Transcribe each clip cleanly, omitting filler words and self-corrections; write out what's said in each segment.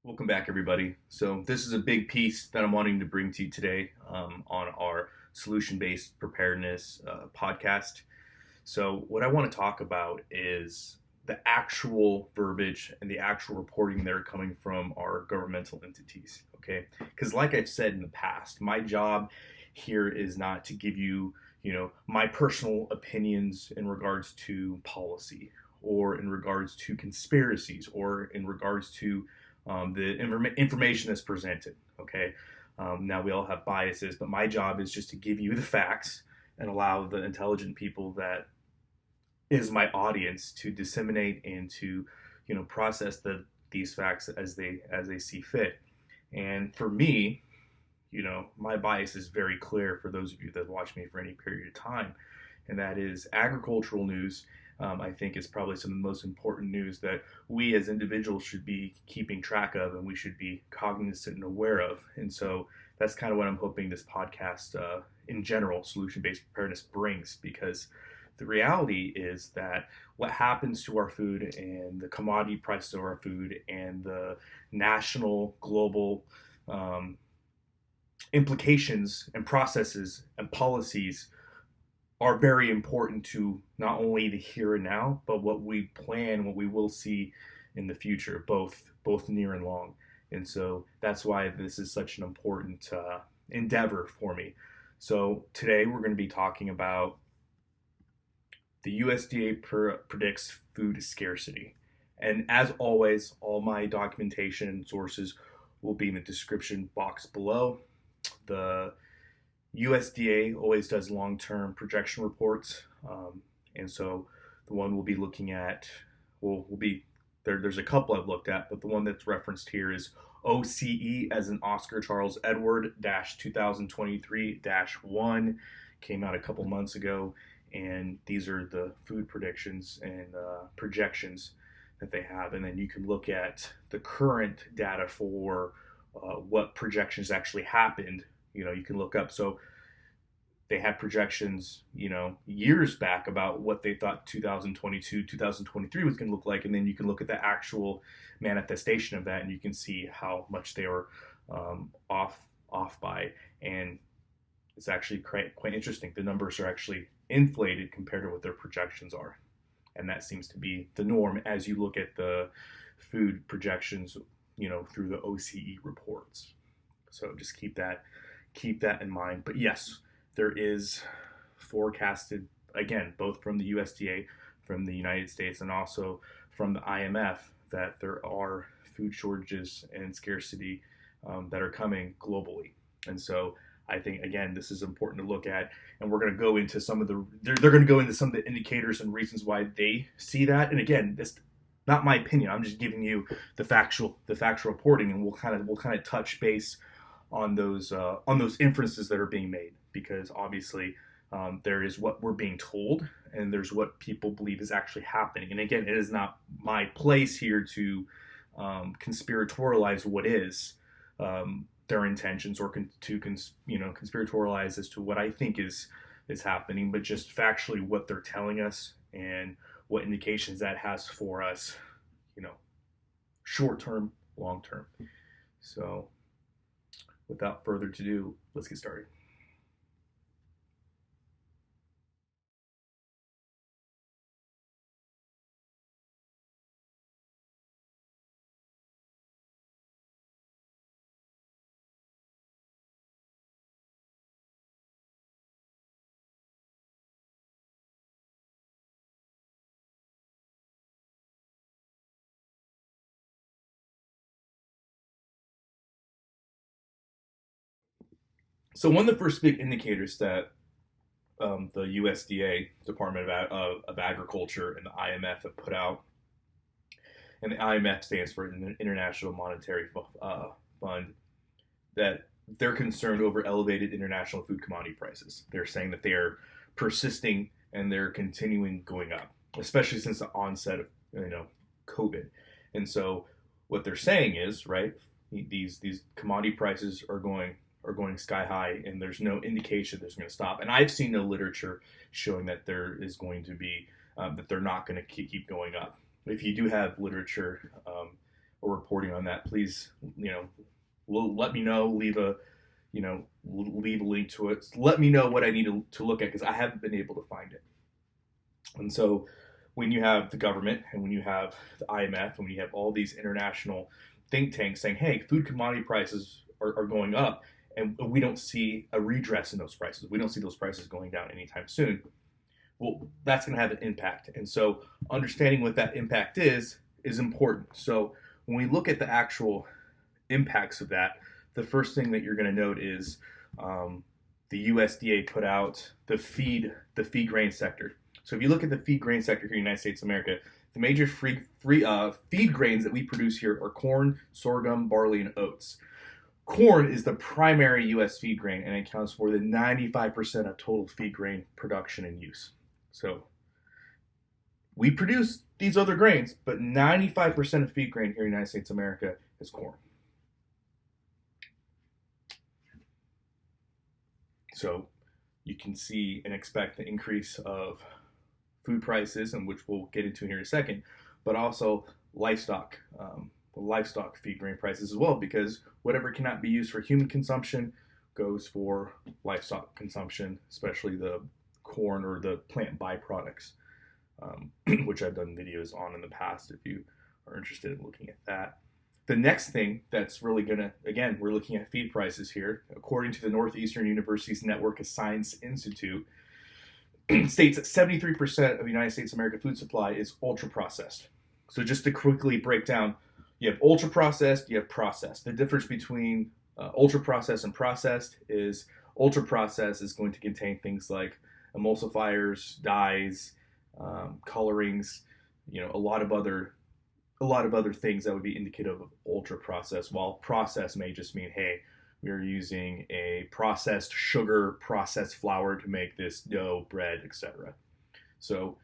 Welcome back, everybody. So this is a big piece that I'm wanting to bring to you today on our solution-based preparedness podcast. So what I want to talk about is the actual verbiage and the actual reporting that are coming from our governmental entities. Okay, because like I've said in the past, my job here is not to give you, my personal opinions in regards to policy or in regards to conspiracies or in regards to the information that's presented. Okay, now we all have biases, but my job is just to give you the facts and allow the intelligent people that is my audience to disseminate and to process these facts as they see fit. And for me, my bias is very clear for those of you that watch me for any period of time, and that is agricultural news. I think is probably some of the most important news that we as individuals should be keeping track of and we should be cognizant and aware of. And so that's kind of what I'm hoping this podcast, in general, solution-based preparedness brings, because the reality is that what happens to our food and the commodity prices of our food and the national, global implications and processes and policies are very important to not only the here and now, but what we plan, what we will see in the future, both near and long. And so that's why this is such an important endeavor for me. So today we're going to be talking about the USDA predicts food scarcity. And as always, all my documentation and sources will be in the description box below. The USDA always does long-term projection reports, and so the one we'll be looking at will be there. There's a couple I've looked at, but the one that's referenced here is OCE as in Oscar Charles Edward 2023-1, came out a couple months ago, and these are the food predictions and projections that they have. And then you can look at the current data for what projections actually happened. You can look up. So they had projections, years back about what they thought 2022, 2023 was going to look like. And then you can look at the actual manifestation of that, and you can see how much they were off by. And it's actually quite interesting. The numbers are actually inflated compared to what their projections are. And that seems to be the norm as you look at the food projections, through the OCE reports. So just keep that in mind. But yes, there is forecasted, again, both from the USDA, from the United States, and also from the IMF, that there are food shortages and scarcity that are coming globally. And so I think, again, this is important to look at, and we're going to go into they're going to go into some of the indicators and reasons why they see that. And again, this not my opinion. I'm just giving you the factual reporting, and we'll kind of touch base on those inferences that are being made, because obviously there is what we're being told and there's what people believe is actually happening. And again, it is not my place here to conspiratorialize what is their intentions, or conspiratorialize as to what I think is happening, but just factually what they're telling us and what indications that has for us, short term, long term. So without further ado, let's get started. So one of the first big indicators that the USDA, Department of Agriculture, and the IMF have put out, and the IMF stands for International Monetary Fund, that they're concerned over elevated international food commodity prices. They're saying that they are persisting and they're continuing going up, especially since the onset of COVID. And so what they're saying is, right, these commodity prices are going sky high, and there's no indication there's going to stop. And I've seen no literature showing that there is going to be that they're not going to keep going up. If you do have literature reporting on that, please, let me know. Leave a link to it. Let me know what I need to look at, because I haven't been able to find it. And so when you have the government and when you have the IMF and when you have all these international think tanks saying, hey, food commodity prices are going up, and we don't see a redress in those prices, we don't see those prices going down anytime soon, well, that's going to have an impact. And so understanding what that impact is important. So when we look at the actual impacts of that, the first thing that you're going to note is the USDA put out the feed grain sector. So if you look at the feed grain sector here in the United States of America, the major feed grains that we produce here are corn, sorghum, barley, and oats. Corn is the primary U.S. feed grain, and it accounts for the 95% of total feed grain production and use. So we produce these other grains, but 95% of feed grain here in the United States of America is corn. So you can see and expect the increase of food prices, and which we'll get into here in a second, but also livestock feed grain prices as well, because whatever cannot be used for human consumption goes for livestock consumption, especially the corn or the plant byproducts, which I've done videos on in the past if you are interested in looking at that. The next thing that's really again, we're looking at feed prices here. According to the Northeastern University's Network of Science Institute, states that 73% of the United States of America food supply is ultra processed. So just to quickly break down, you have ultra processed, you have processed. The difference between ultra processed and processed is ultra processed is going to contain things like emulsifiers, dyes, colorings, a lot of other things that would be indicative of ultra processed, while processed may just mean, hey, we're using a processed sugar, processed flour to make this dough, bread, etc. So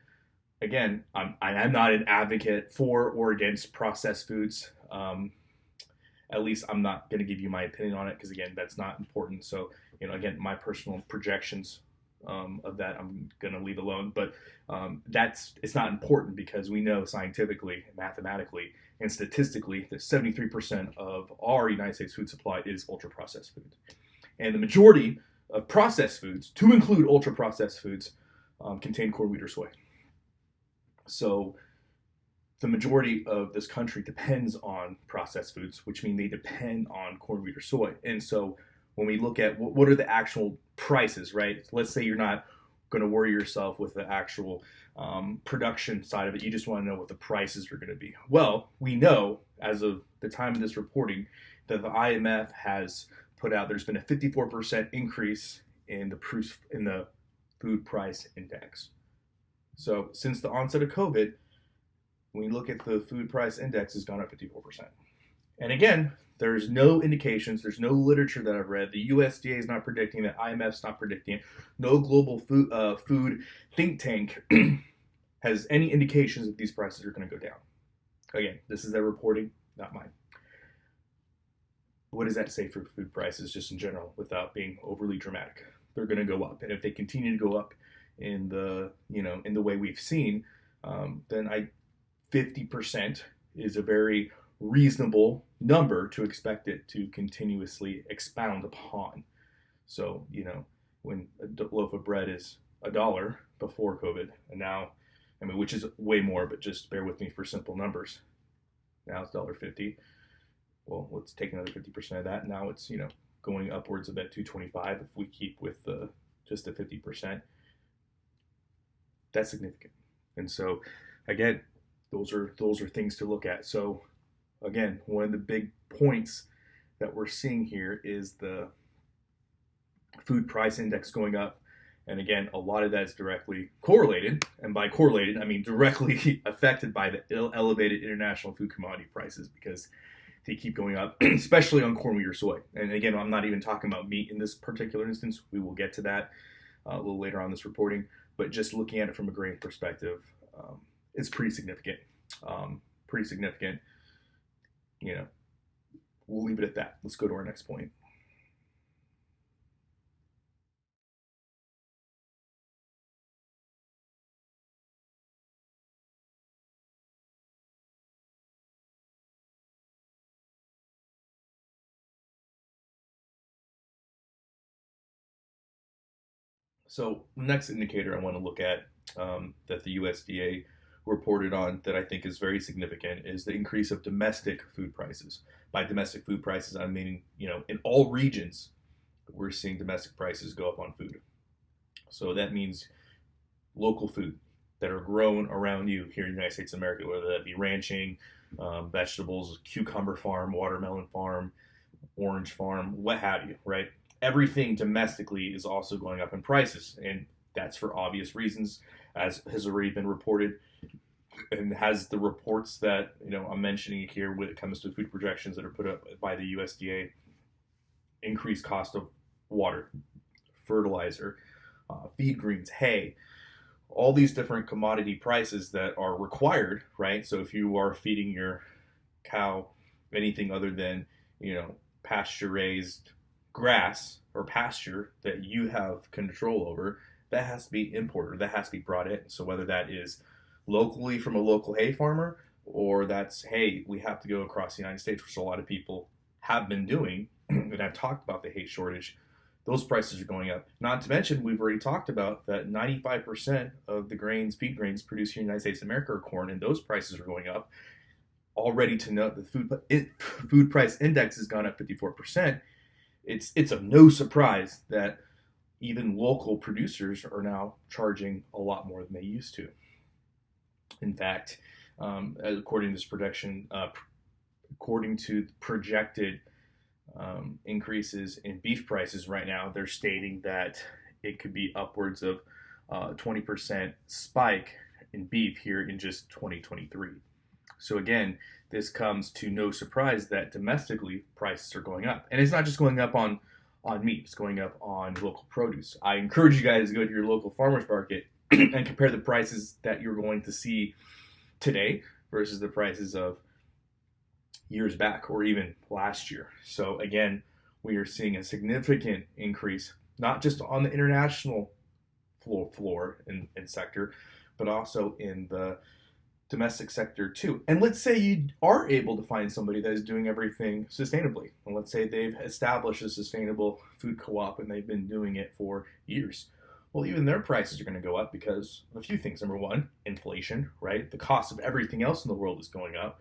again, I'm not an advocate for or against processed foods. At least I'm not going to give you my opinion on it, because again, that's not important. So again, my personal projections of that I'm going to leave alone. But it's not important, because we know scientifically, mathematically, and statistically that 73% of our United States food supply is ultra processed food, and the majority of processed foods, to include ultra processed foods, contain corn, wheat, or soy. So the majority of this country depends on processed foods, which mean they depend on corn, wheat, or soy. And so when we look at what are the actual prices, right? Let's say you're not going to worry yourself with the actual production side of it. You just want to know what the prices are going to be. Well, we know as of the time of this reporting that the IMF has put out there's been a 54% increase in the food price index. So since the onset of COVID, when you look at the food price index, has gone up 54%. And again, there's no indications, there's no literature that I've read. The USDA is not predicting that, IMF's not predicting it. No global food think tank has any indications that these prices are going to go down. Again, this is their reporting, not mine. What does that say for food prices just in general, without being overly dramatic? They're going to go up, and if they continue to go up in the way we've seen, then 50% is a very reasonable number to expect it to continuously expound upon. So, when a loaf of bread is $1 before COVID, and now, which is way more, but just bear with me for simple numbers. Now it's $1.50. Well, let's take another 50% of that. Now it's, going upwards of that $2.25 if we keep with just the 50%. That's significant. And so, again, those are things to look at. So again, one of the big points that we're seeing here is the food price index going up. And again, a lot of that is directly correlated, and by correlated, I mean directly affected by the elevated international food commodity prices, because they keep going up, especially on corn, wheat, or soy. And again, I'm not even talking about meat in this particular instance. We will get to that a little later on this reporting, but just looking at it from a grain perspective, it's pretty significant. We'll leave it at that. Let's go to our next point. So the next indicator I want to look at that the USDA reported on that I think is very significant is the increase of domestic food prices. By domestic food prices, I mean, in all regions, we're seeing domestic prices go up on food. So that means local food that are grown around you here in the United States of America, whether that be ranching, vegetables, cucumber farm, watermelon farm, orange farm, what have you, right? Everything domestically is also going up in prices, and that's for obvious reasons, as has already been reported, and has the reports that I'm mentioning here when it comes to food projections that are put up by the USDA. Increased cost of water, fertilizer, feed greens, hay, all these different commodity prices that are required, right? So if you are feeding your cow anything other than, pasture raised grass or pasture that you have control over, that has to be imported, that has to be brought in. So whether that is locally from a local hay farmer, or that's, hey, we have to go across the United States, which a lot of people have been doing, and I've talked about the hay shortage, those prices are going up. Not to mention, we've already talked about that 95% of the grains, feed grains produced here in the United States of America are corn, and those prices are going up. Already to note the food price index has gone up 54%. It's of no surprise that even local producers are now charging a lot more than they used to. In fact, according to this according to projected increases in beef prices right now, they're stating that it could be upwards of 20% spike in beef here in just 2023. So again, this comes to no surprise that domestically prices are going up. And it's not just going up on meat, it's going up on local produce. I encourage you guys to go to your local farmer's market and compare the prices that you're going to see today versus the prices of years back or even last year. So again, we are seeing a significant increase, not just on the international floor and sector, but also in the domestic sector too. And let's say you are able to find somebody that is doing everything sustainably. And let's say they've established a sustainable food co-op and they've been doing it for years. Well, even their prices are going to go up because of a few things. Number one, inflation, right? The cost of everything else in the world is going up.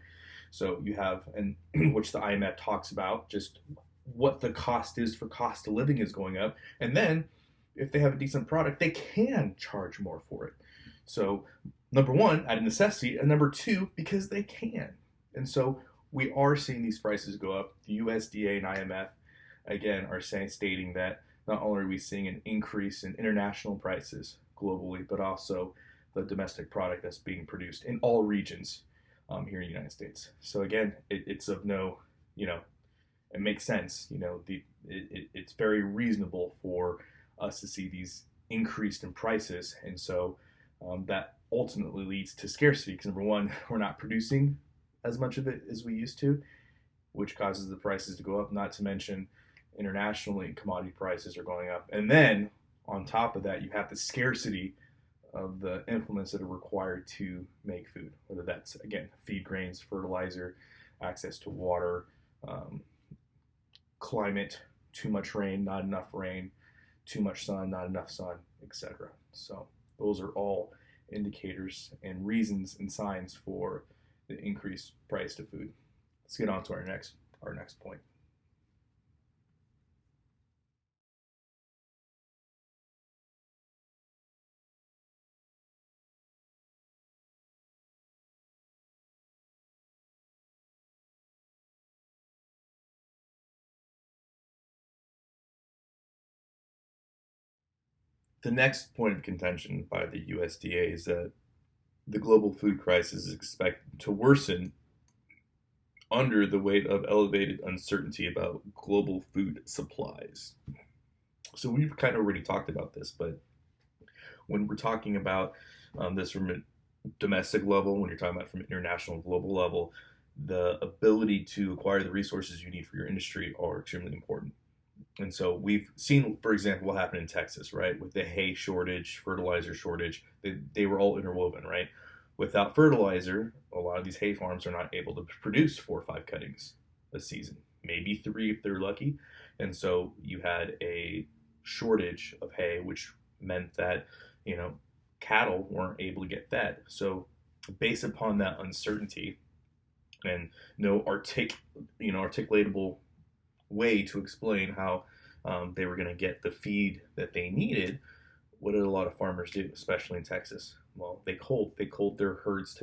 So you have, and which the IMF talks about, just what the cost is for cost of living is going up. And then if they have a decent product, they can charge more for it. So number one, out of necessity, and number two, because they can. And so we are seeing these prices go up. The USDA and IMF, again, are stating that not only are we seeing an increase in international prices globally, but also the domestic product that's being produced in all regions here in the United States. So again, it's of no, it makes sense. It's very reasonable for us to see these increased in prices, and so that ultimately leads to scarcity. Because number one, we're not producing as much of it as we used to, which causes the prices to go up. Not to mention, internationally, commodity prices are going up, and then on top of that, you have the scarcity of the implements that are required to make food, whether that's, again, feed grains, fertilizer, access to water, climate, too much rain, not enough rain, too much sun, not enough sun, etc. So those are all indicators and reasons and signs for the increased price of food. Let's get on to our next point. The next point of contention by the USDA is that the global food crisis is expected to worsen under the weight of elevated uncertainty about global food supplies. So we've kind of already talked about this, but when we're talking about this from a domestic level, when you're talking about from an international global level, the ability to acquire the resources you need for your industry are extremely important. And so we've seen, for example, what happened in Texas, right? With the hay shortage, fertilizer shortage, they were all interwoven, right? Without fertilizer, a lot of these hay farms are not able to produce 4 or 5 cuttings a season, maybe 3 if they're lucky. And so you had a shortage of hay, which meant that, you know, cattle weren't able to get fed. So based upon that uncertainty and no articulatable way to explain how they were going to get the feed that they needed, what did a lot of farmers do, especially in Texas? Well, they culled their herds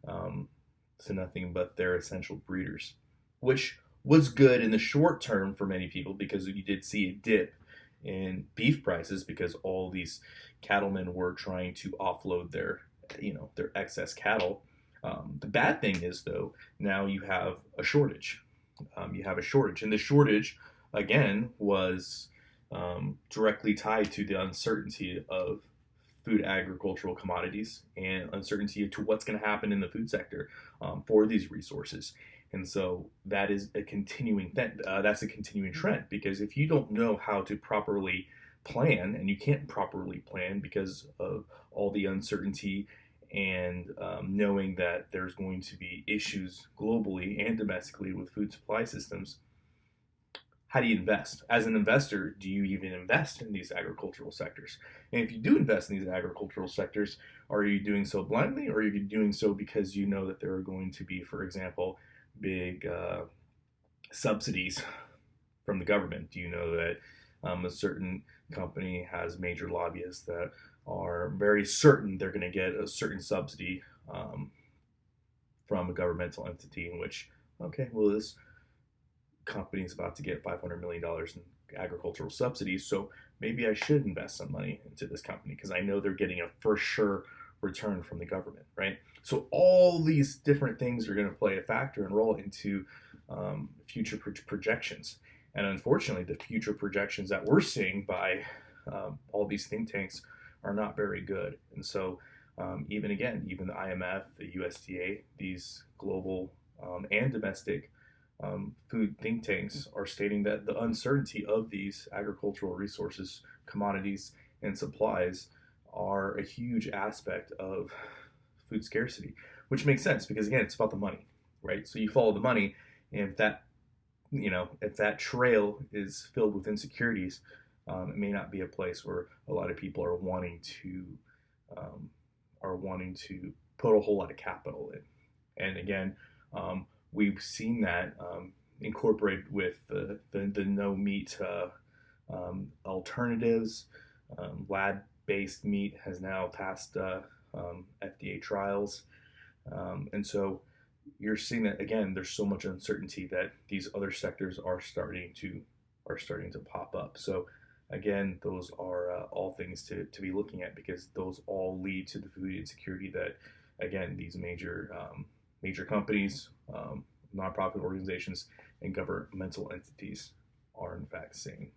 um, to nothing but their essential breeders, which was good in the short term for many people because you did see a dip in beef prices because all these cattlemen were trying to offload their excess cattle. The bad thing is though, now you have a shortage. And the shortage again was directly tied to the uncertainty of food agricultural commodities and uncertainty to what's going to happen in the food sector for these resources. And so that is a continuing that's a continuing trend because if you don't know how to properly plan, and you can't properly plan because of all the uncertainty and knowing that there's going to be issues globally and domestically with food supply systems, how do you invest? As an investor, do you even invest in these agricultural sectors? And if you do invest in these agricultural sectors, are you doing so blindly or are you doing so because you know that there are going to be, for example, big subsidies from the government? Do you know that a certain company has major lobbyists that are very certain they're going to get a certain subsidy from a governmental entity in which, okay, well, this company is about to get $500 million in agricultural subsidies, so maybe I should invest some money into this company because I know they're getting a for sure return from the government, right? So all these different things are going to play a factor and roll into future projections. And unfortunately, the future projections that we're seeing by all these think tanks are not very good. And so even the IMF, the USDA, these global and domestic food think tanks are stating that the uncertainty of these agricultural resources, commodities, and supplies are a huge aspect of food scarcity, which makes sense because again, it's about the money, right? So you follow the money, and if that trail is filled with insecurities, it may not be a place where a lot of people um, are wanting to put a whole lot of capital in. And again, we've seen that incorporated with the no meat alternatives. Lab-based meat has now passed FDA trials, and so you're seeing that again. There's so much uncertainty that these other sectors are starting to pop up. So again, those are all things to be looking at because those all lead to the food insecurity that again these major companies, nonprofit organizations, and governmental entities are in fact seeing.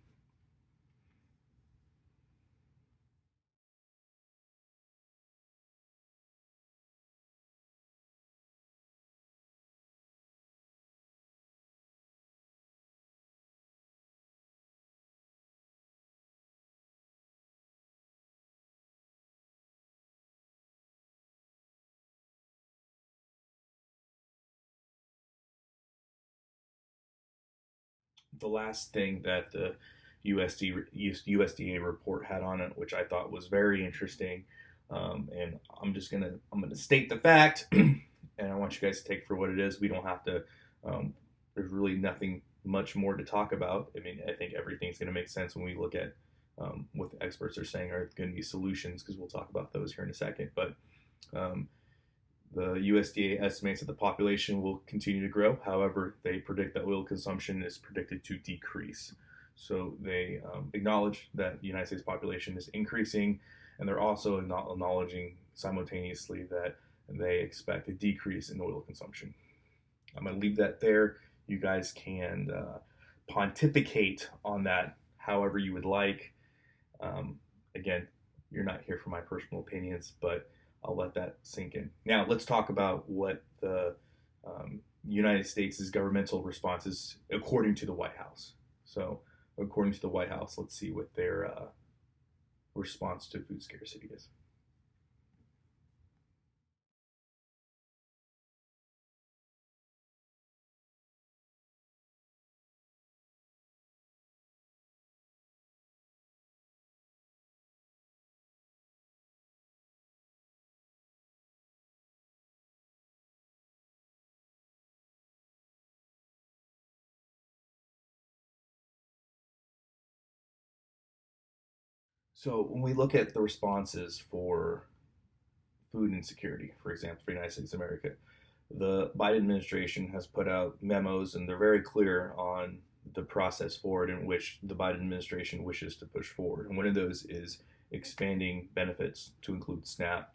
The last thing that the USDA report had on it, which I thought was very interesting, and I'm gonna state the fact, and I want you guys to take it for what it is. We don't have to. There's really nothing much more to talk about. I mean, I think everything's gonna make sense when we look at what the experts are saying are going to be solutions because we'll talk about those here in a second. But um, the USDA estimates that the population will continue to grow. However, they predict that oil consumption is predicted to decrease. So they acknowledge that the United States population is increasing, and they're also acknowledging simultaneously that they expect a decrease in oil consumption. I'm going to leave that there. You guys can pontificate on that however you would like. Again, you're not here for my personal opinions, but I'll let that sink in. Now, let's talk about what the United States' governmental response is according to the White House. So, according to the White House, let's see what their response to food scarcity is. So when we look at the responses for food insecurity, for example, for the United States of America, the Biden administration has put out memos, and they're very clear on the process forward in which the Biden administration wishes to push forward. And one of those is expanding benefits to include SNAP.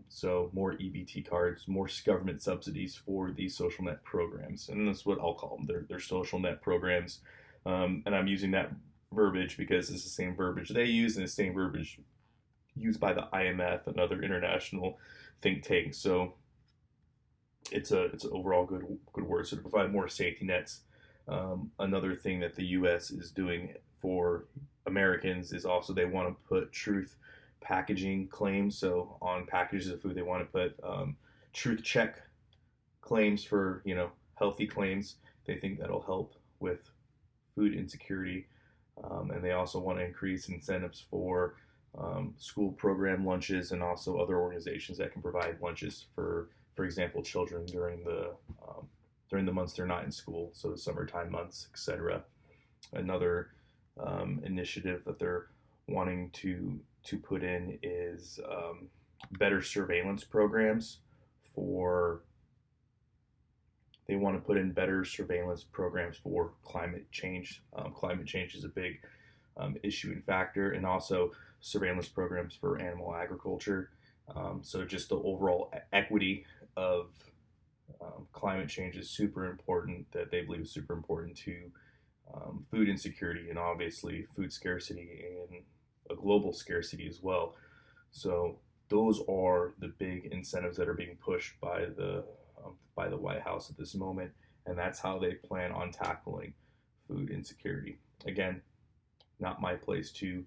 So more EBT cards, more government subsidies for these social net programs. And that's what I'll call them. They're social net programs. And I'm using that verbiage because it's the same verbiage they use and the same verbiage used by the IMF and other international think tanks. So it's an overall good word. So to provide more safety nets. Another thing that the U.S. is doing for Americans is also they want to put truth packaging claims. So on packages of food, they want to put truth check claims for healthy claims. They think that'll help with food insecurity, and they also want to increase incentives for school program lunches and also other organizations that can provide lunches for example, children during the months they're not in school, so the summertime months, etc. Another initiative that they're wanting to put in is better surveillance programs for. They want to put in better surveillance programs for climate change. Climate change is a big issue and factor, and also surveillance programs for animal agriculture. So just the overall equity of climate change is super important, that they believe is super important to food insecurity and obviously food scarcity and a global scarcity as well. So those are the big incentives that are being pushed by the White House at this moment, and that's how they plan on tackling food insecurity. Again, not my place to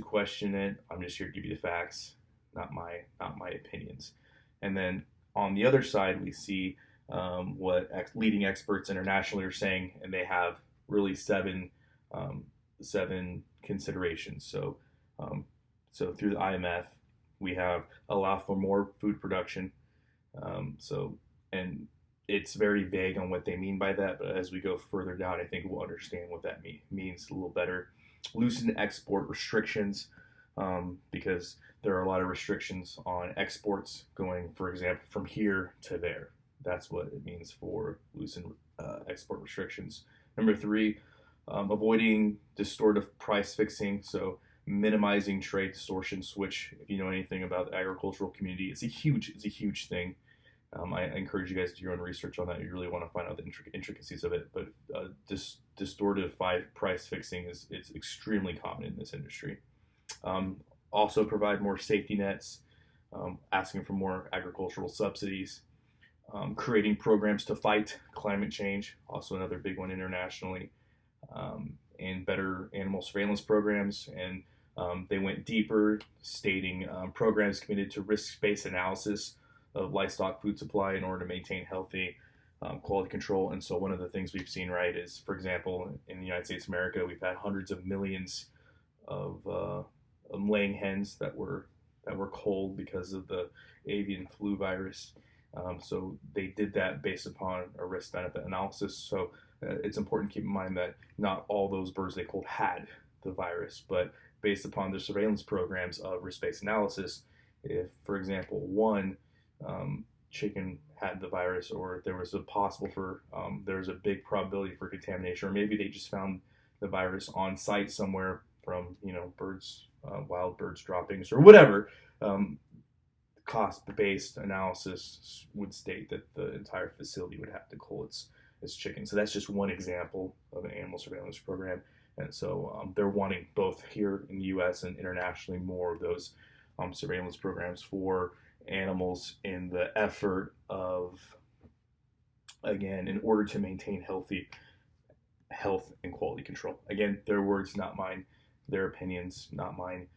question it. I'm just here to give you the facts, not my opinions. And then on the other side, we see what leading experts internationally are saying, and they have really seven considerations. So through the IMF, we have allow for more food production. And it's very vague on what they mean by that, but as we go further down, I think we'll understand what that means a little better. Loosen export restrictions, because there are a lot of restrictions on exports going, for example, from here to there. That's what it means for loosen export restrictions. Number 3, avoiding distortive price fixing, so minimizing trade distortions, which, if you know anything about the agricultural community, it's a huge thing. I encourage you guys to do your own research on that. You really want to find out the intricacies of it. But distortive price fixing is extremely common in this industry. Also provide more safety nets, asking for more agricultural subsidies, creating programs to fight climate change, also another big one internationally, and better animal surveillance programs. And they went deeper, stating programs committed to risk-based analysis of livestock food supply in order to maintain healthy quality control. And so one of the things we've seen, right, is, for example, in the United States of America, we've had hundreds of millions of laying hens that were culled because of the avian flu virus. So they did that based upon a risk-benefit analysis. So it's important to keep in mind that not all those birds they culled had the virus, but based upon the surveillance programs of risk-based analysis, if, for example, one chicken had the virus, or there was there was a big probability for contamination, or maybe they just found the virus on site somewhere from birds, wild birds droppings or whatever, cost-based analysis would state that the entire facility would have to cull its chicken. So that's just one example of an animal surveillance program. And so they're wanting, both here in the U.S. and internationally, more of those surveillance programs for animals in the effort of, again, in order to maintain health and quality control. Again, their words, not mine. Their opinions, not mine.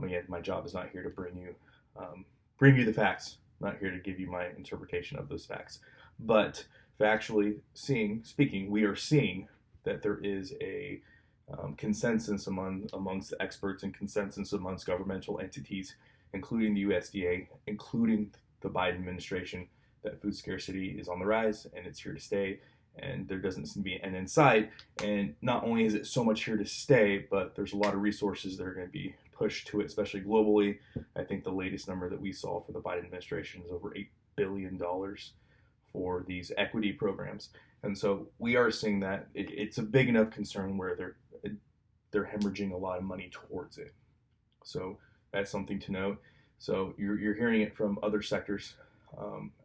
Again, my job is not here to bring you the facts. I'm not here to give you my interpretation of those facts. But factually speaking, we are seeing that there is a consensus amongst the experts and consensus amongst governmental entities, including the USDA, including the Biden administration, that food scarcity is on the rise and it's here to stay, and there doesn't seem to be an end in sight. And not only is it so much here to stay, but there's a lot of resources that are going to be push to it, especially globally. I think the latest number that we saw for the Biden administration is over $8 billion for these equity programs. And so we are seeing that it's a big enough concern where they're hemorrhaging a lot of money towards it. So that's something to note. So you're hearing it from other sectors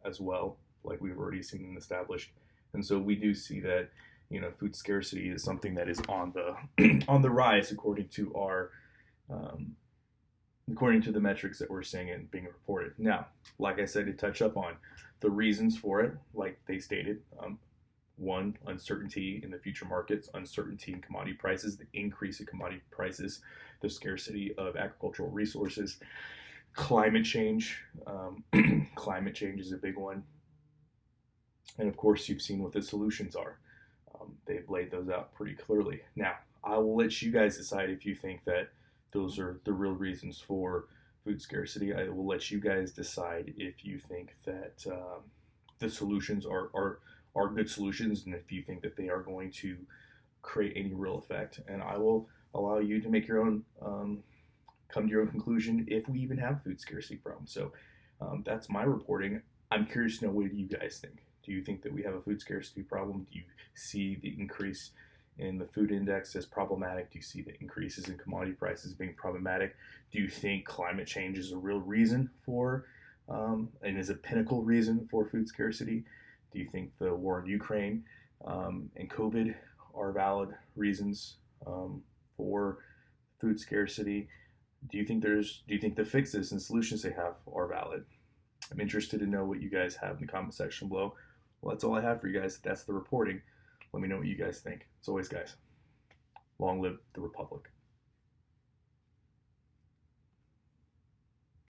as well, like we've already seen and established. And so we do see that, you know, food scarcity is something that is on the on the rise according to our according to the metrics that we're seeing and being reported. Now, like I said, to touch up on the reasons for it, like they stated, one, uncertainty in the future markets, uncertainty in commodity prices, the increase in commodity prices, the scarcity of agricultural resources, climate change. Climate change is a big one. And of course, you've seen what the solutions are. They've laid those out pretty clearly. Now, I will let you guys decide if you think that those are the real reasons for food scarcity. I will let you guys decide if you think that the solutions are good solutions, and if you think that they are going to create any real effect. And I will allow you to make your own, come to your own conclusion if we even have food scarcity problem. So that's my reporting. I'm curious to know, what do you guys think? Do you think that we have a food scarcity problem? Do you see the increase in the food index as problematic? Do you see the increases in commodity prices being problematic? Do you think climate change is a real reason for, and is a pinnacle reason for food scarcity? Do you think the war in Ukraine and COVID are valid reasons for food scarcity? Do you think the fixes and solutions they have are valid? I'm interested to know what you guys have in the comment section below. Well, that's all I have for you guys. That's the reporting. Let me know what you guys think. As always, guys, long live the Republic.